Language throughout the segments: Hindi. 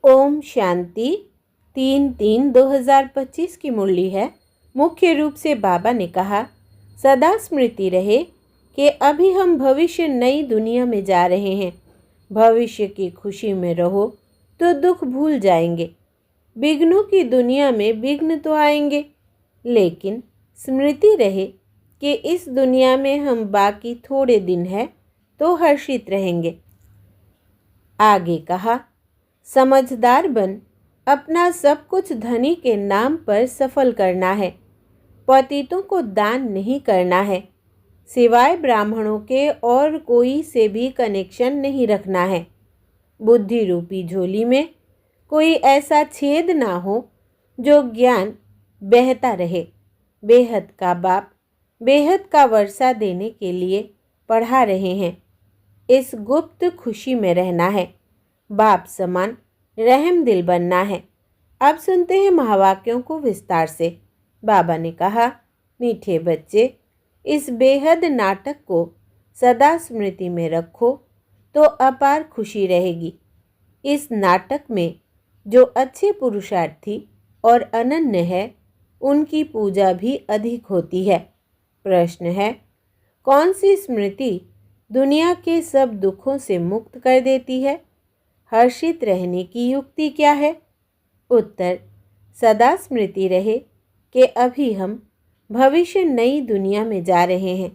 ओम शांति। 3/3/2025 की मुरली है। मुख्य रूप से बाबा ने कहा, सदा स्मृति रहे कि अभी हम भविष्य नई दुनिया में जा रहे हैं। भविष्य की खुशी में रहो तो दुख भूल जाएंगे। विघ्नों की दुनिया में विघ्न तो आएंगे, लेकिन स्मृति रहे कि इस दुनिया में हम बाकी थोड़े दिन हैं तो हर्षित रहेंगे। आगे कहा, समझदार बन अपना सब कुछ धनी के नाम पर सफल करना है। पतितों को दान नहीं करना है। सिवाय ब्राह्मणों के और कोई से भी कनेक्शन नहीं रखना है। बुद्धि रूपी झोली में कोई ऐसा छेद ना हो जो ज्ञान बहता रहे। बेहद का बाप बेहद का वर्षा देने के लिए पढ़ा रहे हैं। इस गुप्त खुशी में रहना है। बाप समान रहम दिल बनना है। अब सुनते हैं महावाक्यों को विस्तार से। बाबा ने कहा, मीठे बच्चे, इस बेहद नाटक को सदा स्मृति में रखो तो अपार खुशी रहेगी। इस नाटक में जो अच्छे पुरुषार्थी और अनन्य है, उनकी पूजा भी अधिक होती है। प्रश्न है, कौन सी स्मृति दुनिया के सब दुखों से मुक्त कर देती है? हर्षित रहने की युक्ति क्या है? उत्तर, सदा स्मृति रहे कि अभी हम भविष्य नई दुनिया में जा रहे हैं।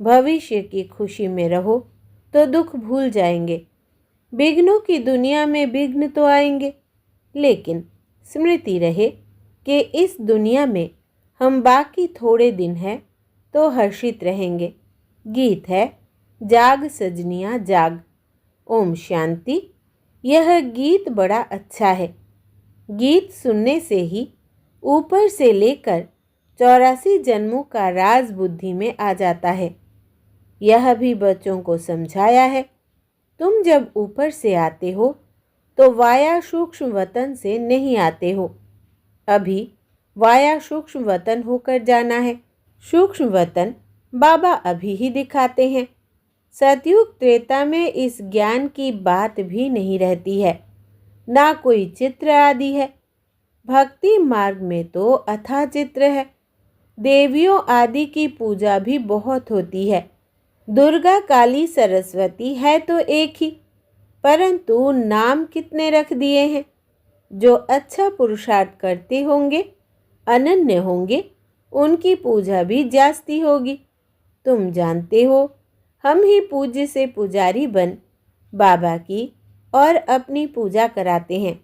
भविष्य की खुशी में रहो तो दुख भूल जाएंगे। विघ्नों की दुनिया में विघ्न तो आएंगे, लेकिन स्मृति रहे कि इस दुनिया में हम बाकी थोड़े दिन हैं तो हर्षित रहेंगे। गीत है, जाग सजनियाँ जाग। ओम शांति। यह गीत बड़ा अच्छा है। गीत सुनने से ही ऊपर से लेकर 84 जन्मों का राज बुद्धि में आ जाता है। यह भी बच्चों को समझाया है। तुम जब ऊपर से आते हो तो वाया सूक्ष्म वतन से नहीं आते हो। अभी वाया सूक्ष्म वतन होकर जाना है। सूक्ष्म वतन बाबा अभी ही दिखाते हैं। सतयुग त्रेता में इस ज्ञान की बात भी नहीं रहती है, ना कोई चित्र आदि है। भक्ति मार्ग में तो अथाह चित्र है। देवियों आदि की पूजा भी बहुत होती है। दुर्गा, काली, सरस्वती है तो एक ही, परंतु नाम कितने रख दिए हैं। जो अच्छा पुरुषार्थ करते होंगे, अनन्य होंगे, उनकी पूजा भी जास्ती होगी। तुम जानते हो, हम ही पूज्य से पुजारी बन बाबा की और अपनी पूजा कराते हैं।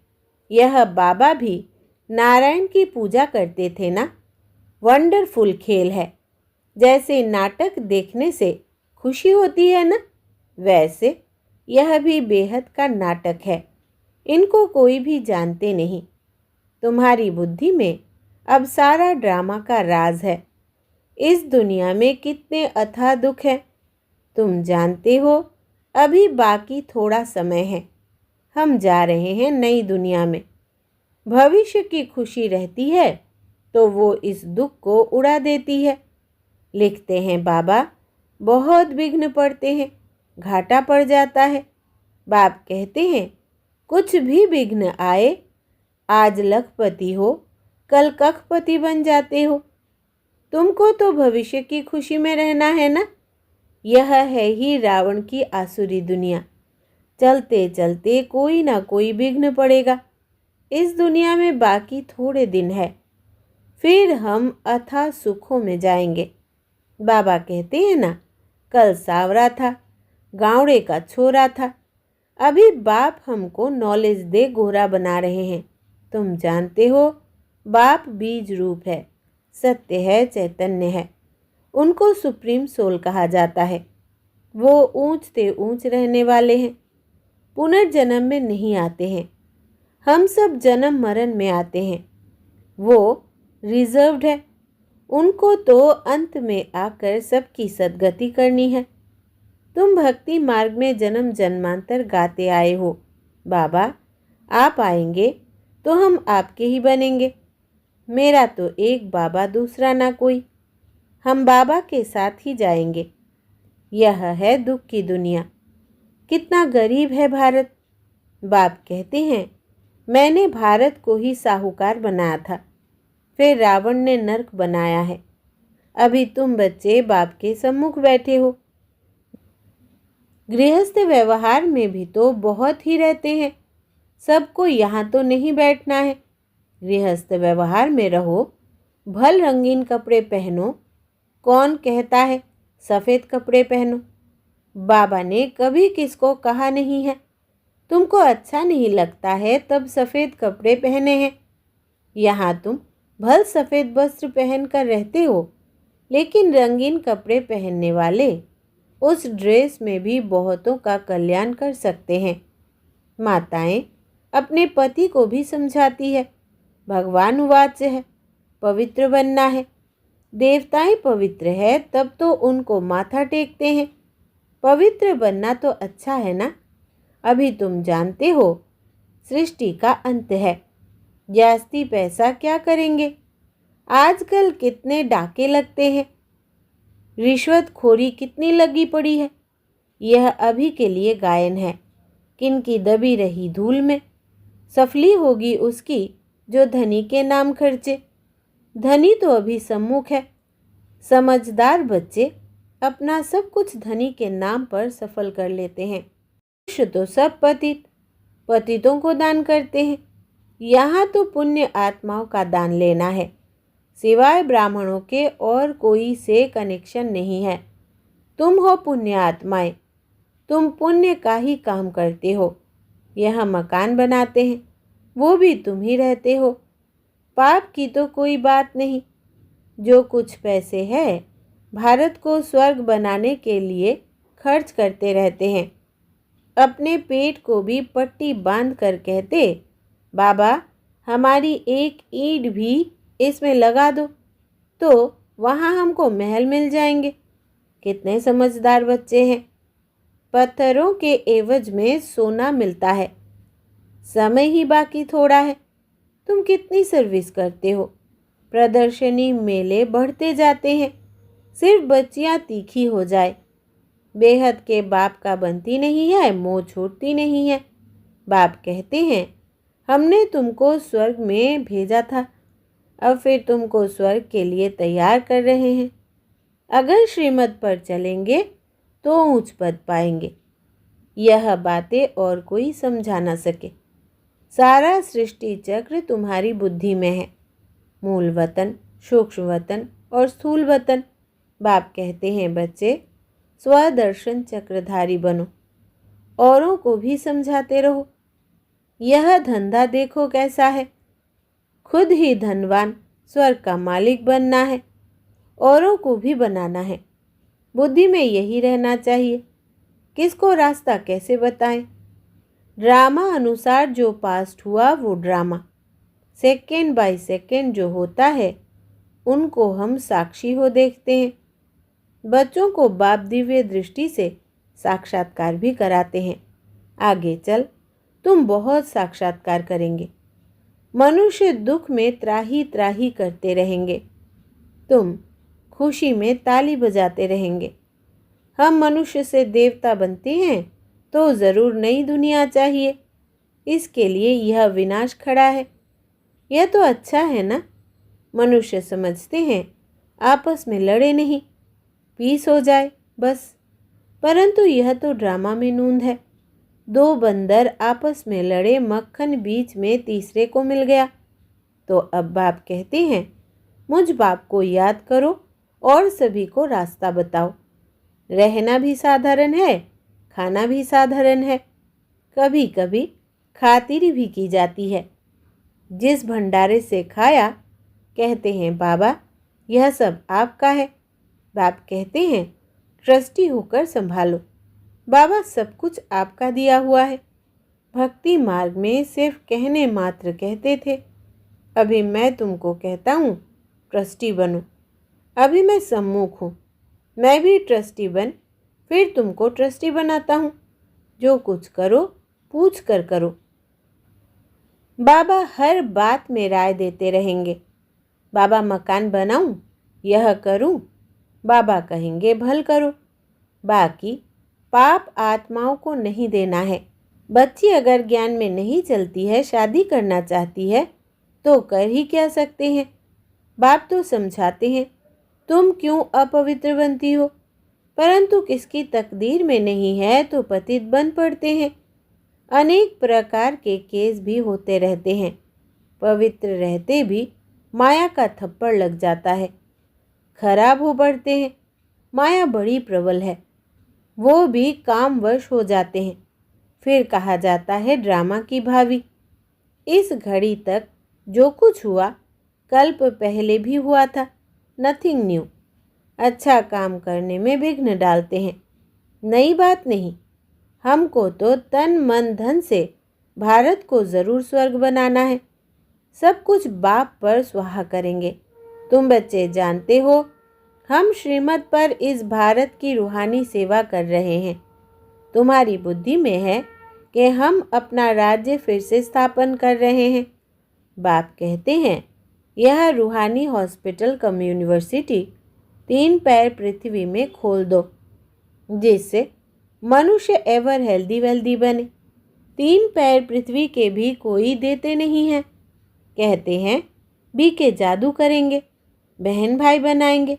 यह बाबा भी नारायण की पूजा करते थे ना। वंडरफुल खेल है। जैसे नाटक देखने से खुशी होती है ना, वैसे यह भी बेहद का नाटक है। इनको कोई भी जानते नहीं। तुम्हारी बुद्धि में अब सारा ड्रामा का राज है। इस दुनिया में कितने अथाह दुख हैं, तुम जानते हो। अभी बाकी थोड़ा समय है। हम जा रहे हैं नई दुनिया में। भविष्य की खुशी रहती है तो वो इस दुख को उड़ा देती है। लिखते हैं बाबा, बहुत विघ्न पड़ते हैं, घाटा पड़ जाता है। बाप कहते हैं, कुछ भी विघ्न आए, आज लखपति हो, कल कखपति बन जाते हो। तुमको तो भविष्य की खुशी में रहना है ना। यह है ही रावण की आसुरी दुनिया। चलते चलते कोई ना कोई विघ्न पड़ेगा। इस दुनिया में बाकी थोड़े दिन है, फिर हम अथाह सुखों में जाएंगे। बाबा कहते हैं ना, कल सावरा था, गावड़े का छोरा था। अभी बाप हमको नॉलेज दे गोरा बना रहे हैं। तुम जानते हो, बाप बीज रूप है, सत्य है, चैतन्य है। उनको सुप्रीम सोल कहा जाता है। वो ऊंच ते ऊंच रहने वाले हैं। पुनर्जन्म में नहीं आते हैं। हम सब जन्म मरण में आते हैं। वो रिजर्व्ड है। उनको तो अंत में आकर सबकी सद्गति करनी है। तुम भक्ति मार्ग में जन्म जन्मांतर गाते आए हो। बाबा, आप आएंगे तो हम आपके ही बनेंगे। मेरा तो एक बाबा, दूसरा ना कोई। हम बाबा के साथ ही जाएंगे। यह है दुख की दुनिया। कितना गरीब है भारत। बाप कहते हैं, मैंने भारत को ही साहूकार बनाया था, फिर रावण ने नर्क बनाया है। अभी तुम बच्चे बाप के सम्मुख बैठे हो। गृहस्थ व्यवहार में भी तो बहुत ही रहते हैं, सबको यहाँ तो नहीं बैठना है। गृहस्थ व्यवहार में रहो, भल रंगीन कपड़े पहनो। कौन कहता है सफ़ेद कपड़े पहनो? बाबा ने कभी किसको कहा नहीं है। तुमको अच्छा नहीं लगता है तब सफ़ेद कपड़े पहने हैं। यहाँ तुम भल सफ़ेद वस्त्र पहन कर रहते हो, लेकिन रंगीन कपड़े पहनने वाले उस ड्रेस में भी बहुतों का कल्याण कर सकते हैं। माताएं अपने पति को भी समझाती है, भगवान उवाच है, पवित्र बनना है। देवताएं पवित्र है तब तो उनको माथा टेकते हैं। पवित्र बनना तो अच्छा है ना। अभी तुम जानते हो सृष्टि का अंत है, जास्ती पैसा क्या करेंगे। आजकल कितने डाके लगते हैं, रिश्वतखोरी कितनी लगी पड़ी है। यह अभी के लिए गायन है, किनकी दबी रही धूल में। सफली होगी उसकी जो धनी के नाम खर्चे। धनी तो अभी सम्मुख है। समझदार बच्चे अपना सब कुछ धनी के नाम पर सफल कर लेते हैं। मनुष्य तो सब पतितों को दान करते हैं। यहाँ तो पुण्य आत्माओं का दान लेना है, सिवाय ब्राह्मणों के और कोई से कनेक्शन नहीं है। तुम हो पुण्य आत्माएं, तुम पुण्य का ही काम करते हो। यह मकान बनाते हैं, वो भी तुम ही रहते हो। पाप की तो कोई बात नहीं। जो कुछ पैसे है भारत को स्वर्ग बनाने के लिए खर्च करते रहते हैं। अपने पेट को भी पट्टी बांध कर कहते, बाबा हमारी एक ईंट भी इसमें लगा दो तो वहाँ हमको महल मिल जाएंगे। कितने समझदार बच्चे हैं। पत्थरों के एवज में सोना मिलता है। समय ही बाकी थोड़ा है। तुम कितनी सर्विस करते हो। प्रदर्शनी मेले बढ़ते जाते हैं, सिर्फ बच्चियाँ तीखी हो जाए। बेहद के बाप का बनती नहीं है, मोह छोड़ती नहीं है। बाप कहते हैं हमने तुमको स्वर्ग में भेजा था, अब फिर तुमको स्वर्ग के लिए तैयार कर रहे हैं। अगर श्रीमत पर चलेंगे तो ऊंच पद पाएंगे। यह बातें और कोई समझा ना सके। सारा सृष्टि चक्र तुम्हारी बुद्धि में है। मूल वतन, सूक्ष्म वतन और स्थूल वतन। बाप कहते हैं बच्चे स्वदर्शन चक्रधारी बनो, औरों को भी समझाते रहो। यह धंधा देखो कैसा है। खुद ही धनवान स्वर्ग का मालिक बनना है, औरों को भी बनाना है। बुद्धि में यही रहना चाहिए। किसको रास्ता कैसे बताएं। ड्रामा अनुसार जो पास्ट हुआ वो ड्रामा, सेकेंड बाय सेकेंड जो होता है उनको हम साक्षी हो देखते हैं। बच्चों को बाप दिव्य दृष्टि से साक्षात्कार भी कराते हैं। आगे चल तुम बहुत साक्षात्कार करेंगे। मनुष्य दुख में त्राही त्राही करते रहेंगे, तुम खुशी में ताली बजाते रहेंगे। हम मनुष्य से देवता बनते हैं तो ज़रूर नई दुनिया चाहिए। इसके लिए यह विनाश खड़ा है। यह तो अच्छा है ना। मनुष्य समझते हैं आपस में लड़े नहीं, पीस हो जाए बस। परंतु यह तो ड्रामा में नूंद है। दो बंदर आपस में लड़े, मक्खन बीच में तीसरे को मिल गया। तो अब बाप कहते हैं मुझ बाप को याद करो और सभी को रास्ता बताओ। रहना भी साधारण है, खाना भी साधारण है, कभी कभी खातिरी भी की जाती है। जिस भंडारे से खाया कहते हैं बाबा यह सब आपका है। बाप कहते हैं ट्रस्टी होकर संभालो। बाबा सब कुछ आपका दिया हुआ है। भक्ति मार्ग में सिर्फ कहने मात्र कहते थे, अभी मैं तुमको कहता हूँ ट्रस्टी बनो। अभी मैं सम्मुख हूँ, मैं भी ट्रस्टी बन फिर तुमको ट्रस्टी बनाता हूँ। जो कुछ करो पूछ कर करो। बाबा हर बात में राय देते रहेंगे। बाबा मकान बनाऊं, यह करूं, बाबा कहेंगे भल करो। बाकी पाप आत्माओं को नहीं देना है। बच्ची अगर ज्ञान में नहीं चलती है, शादी करना चाहती है, तो कर ही क्या सकते हैं। बाप तो समझाते हैं, तुम क्यों अपवित्र बनती हो, परंतु किसकी तकदीर में नहीं है तो पतित बन पड़ते हैं। अनेक प्रकार के केस भी होते रहते हैं। पवित्र रहते भी माया का थप्पड़ लग जाता है, खराब हो पड़ते हैं। माया बड़ी प्रबल है, वो भी कामवश हो जाते हैं। फिर कहा जाता है ड्रामा की भावी। इस घड़ी तक जो कुछ हुआ कल्प पहले भी हुआ था, नथिंग न्यू। अच्छा काम करने में विघ्न डालते हैं, नई बात नहीं। हमको तो तन मन धन से भारत को ज़रूर स्वर्ग बनाना है। सब कुछ बाप पर स्वाहा करेंगे। तुम बच्चे जानते हो, हम श्रीमत पर इस भारत की रूहानी सेवा कर रहे हैं। तुम्हारी बुद्धि में है कि हम अपना राज्य फिर से स्थापन कर रहे हैं। बाप कहते हैं, यह रूहानी हॉस्पिटल कम यूनिवर्सिटी 3 पैर पृथ्वी में खोल दो, जिससे मनुष्य एवर हेल्दी वेल्दी बने। 3 पैर पृथ्वी के भी कोई देते नहीं हैं। कहते हैं बीके जादू करेंगे, बहन भाई बनाएंगे।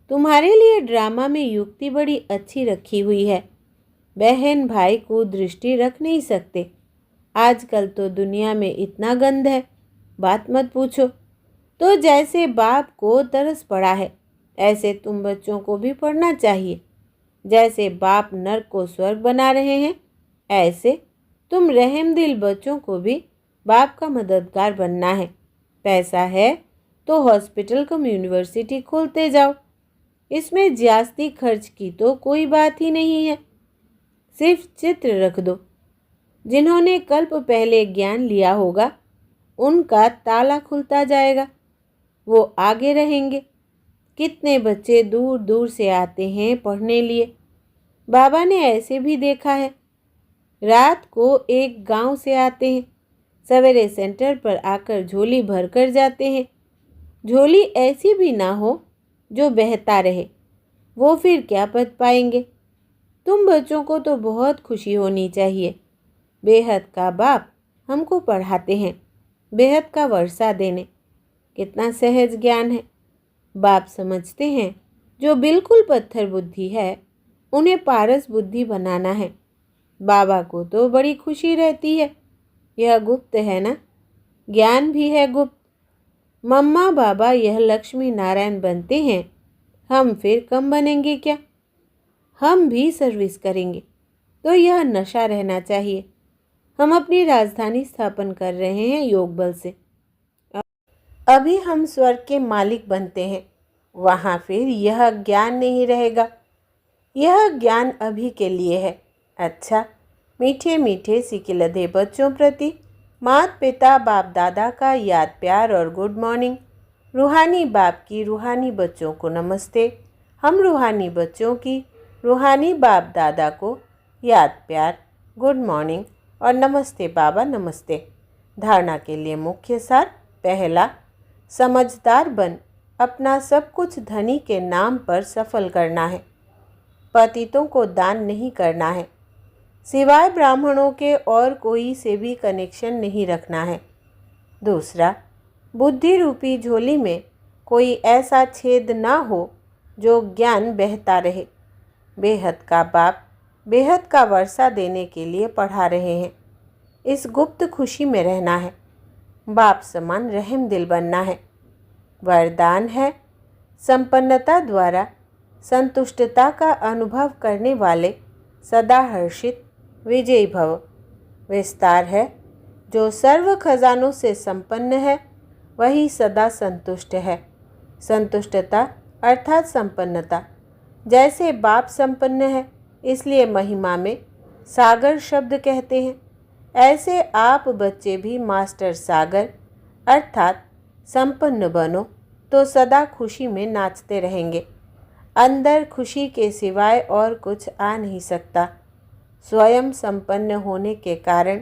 तुम्हारे लिए ड्रामा में युक्ति बड़ी अच्छी रखी हुई है। बहन भाई को दृष्टि रख नहीं सकते। आजकल तो दुनिया में इतना गंद है, बात मत पूछो। तो जैसे बाप को तरस पड़ा है, ऐसे तुम बच्चों को भी पढ़ना चाहिए। जैसे बाप नर्क को स्वर्ग बना रहे हैं, ऐसे तुम रहमदिल बच्चों को भी बाप का मददगार बनना है। पैसा है तो हॉस्पिटल कम यूनिवर्सिटी खोलते जाओ। इसमें ज्यादती खर्च की तो कोई बात ही नहीं है। सिर्फ चित्र रख दो। जिन्होंने कल्प पहले ज्ञान लिया होगा, उनका ताला खुलता जाएगा, वो आगे रहेंगे। कितने बच्चे दूर दूर से आते हैं पढ़ने लिए। बाबा ने ऐसे भी देखा है। रात को एक गांव से आते हैं, सवेरे सेंटर पर आकर झोली भर कर जाते हैं। झोली ऐसी भी ना हो जो बहता रहे, वो फिर क्या पद पाएंगे। तुम बच्चों को तो बहुत खुशी होनी चाहिए। बेहद का बाप हमको पढ़ाते हैं, बेहद का वर्षा देने। कितना सहज ज्ञान है। बाप समझते हैं जो बिल्कुल पत्थर बुद्धि है, उन्हें पारस बुद्धि बनाना है। बाबा को तो बड़ी खुशी रहती है। यह गुप्त है ना, ज्ञान भी है गुप्त। मम्मा बाबा यह लक्ष्मी नारायण बनते हैं, हम फिर कम बनेंगे क्या। हम भी सर्विस करेंगे, तो यह नशा रहना चाहिए। हम अपनी राजधानी स्थापन कर रहे हैं योग बल से। अभी हम स्वर्ग के मालिक बनते हैं, वहाँ फिर यह ज्ञान नहीं रहेगा। यह ज्ञान अभी के लिए है। अच्छा, मीठे मीठे सिकिलधे बच्चों प्रति माता पिता बाप दादा का याद प्यार और गुड मॉर्निंग। रूहानी बाप की रूहानी बच्चों को नमस्ते। हम रूहानी बच्चों की रूहानी बाप दादा को याद प्यार, गुड मॉर्निंग और नमस्ते बाबा नमस्ते। धारणा के लिए मुख्य सार। पहला, समझदार बन अपना सब कुछ धनी के नाम पर सफल करना है। पतितों को दान नहीं करना है। सिवाय ब्राह्मणों के और कोई से भी कनेक्शन नहीं रखना है। दूसरा, बुद्धि रूपी झोली में कोई ऐसा छेद ना हो जो ज्ञान बहता रहे। बेहद का बाप बेहद का वर्षा देने के लिए पढ़ा रहे हैं। इस गुप्त खुशी में रहना है। बाप समान रहम दिल बनना है। वरदान है, संपन्नता द्वारा संतुष्टता का अनुभव करने वाले सदा हर्षित विजयी भव। विस्तार है, जो सर्व खजानों से संपन्न है वही सदा संतुष्ट है। संतुष्टता अर्थात संपन्नता। जैसे बाप संपन्न है, इसलिए महिमा में सागर शब्द कहते हैं। ऐसे आप बच्चे भी मास्टर सागर अर्थात संपन्न बनो तो सदा खुशी में नाचते रहेंगे। अंदर खुशी के सिवाय और कुछ आ नहीं सकता। स्वयं संपन्न होने के कारण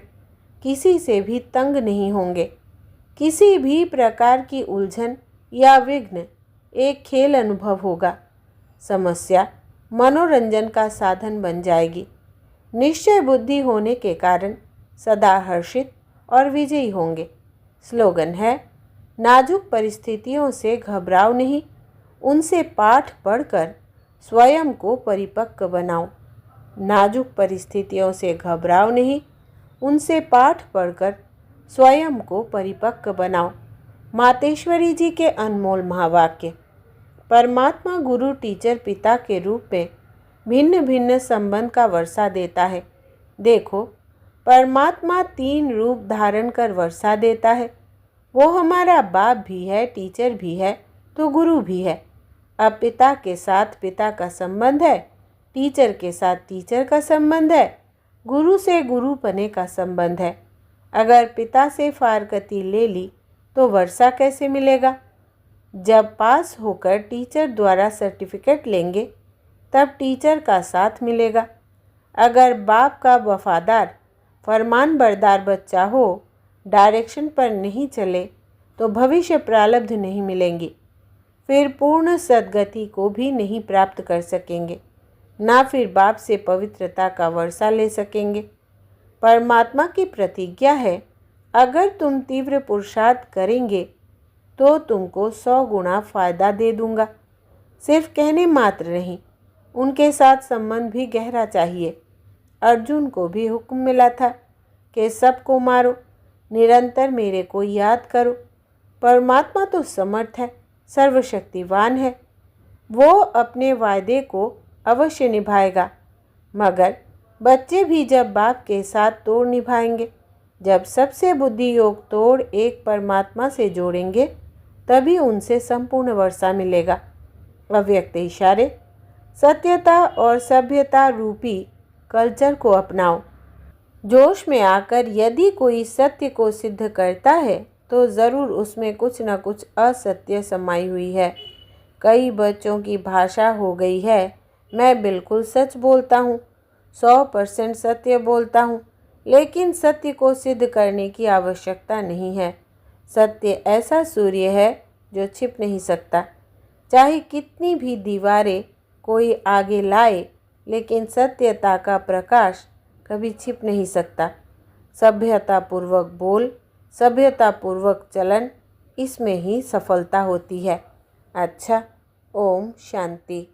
किसी से भी तंग नहीं होंगे। किसी भी प्रकार की उलझन या विघ्न एक खेल अनुभव होगा। समस्या मनोरंजन का साधन बन जाएगी। निश्चय बुद्धि होने के कारण सदा हर्षित और विजयी होंगे। स्लोगन है, नाजुक परिस्थितियों से घबराओ नहीं, उनसे पाठ पढ़कर स्वयं को परिपक्व बनाओ। नाजुक परिस्थितियों से घबराओ नहीं, उनसे पाठ पढ़कर स्वयं को परिपक्व बनाओ। मातेश्वरी जी के अनमोल महावाक्य। परमात्मा गुरु, टीचर, पिता के रूप में भिन्न भिन्न संबंध का वर्षा देता है। देखो, परमात्मा 3 रूप धारण कर वर्षा देता है। वो हमारा बाप भी है, टीचर भी है, तो गुरु भी है। अब पिता के साथ पिता का संबंध है, टीचर के साथ टीचर का संबंध है, गुरु से गुरुपने का संबंध है। अगर पिता से फारकती ले ली तो वर्षा कैसे मिलेगा? जब पास होकर टीचर द्वारा सर्टिफिकेट लेंगे तब टीचर का साथ मिलेगा। अगर बाप का वफादार फरमान बरदार बच्चा हो, डायरेक्शन पर नहीं चले तो भविष्य प्रारब्ध नहीं मिलेंगी। फिर पूर्ण सद्गति को भी नहीं प्राप्त कर सकेंगे, ना फिर बाप से पवित्रता का वर्षा ले सकेंगे। परमात्मा की प्रतिज्ञा है, अगर तुम तीव्र पुरुषार्थ करेंगे तो तुमको 100 गुना फायदा दे दूंगा। सिर्फ कहने मात्र नहीं, उनके साथ संबंध भी गहरा चाहिए। अर्जुन को भी हुक्म मिला था कि सबको मारो, निरंतर मेरे को याद करो। परमात्मा तो समर्थ है, सर्वशक्तिवान है, वो अपने वायदे को अवश्य निभाएगा। मगर बच्चे भी जब बाप के साथ तोड़ निभाएंगे, जब सबसे बुद्धि योग तोड़ एक परमात्मा से जोड़ेंगे, तभी उनसे संपूर्ण वर्षा मिलेगा। अव्यक्त इशारे। सत्यता और सभ्यता रूपी कल्चर को अपनाओ। जोश में आकर यदि कोई सत्य को सिद्ध करता है तो ज़रूर उसमें कुछ न कुछ असत्य समाई हुई है। कई बच्चों की भाषा हो गई है, मैं बिल्कुल सच बोलता हूँ, 100% सत्य बोलता हूँ, लेकिन सत्य को सिद्ध करने की आवश्यकता नहीं है। सत्य ऐसा सूर्य है जो छिप नहीं सकता। चाहे कितनी भी दीवारें कोई आगे लाए, लेकिन सत्यता का प्रकाश कभी छिप नहीं सकता। सभ्यतापूर्वक बोल, सभ्यतापूर्वक चलन, इसमें ही सफलता होती है। अच्छा, ओम शांति।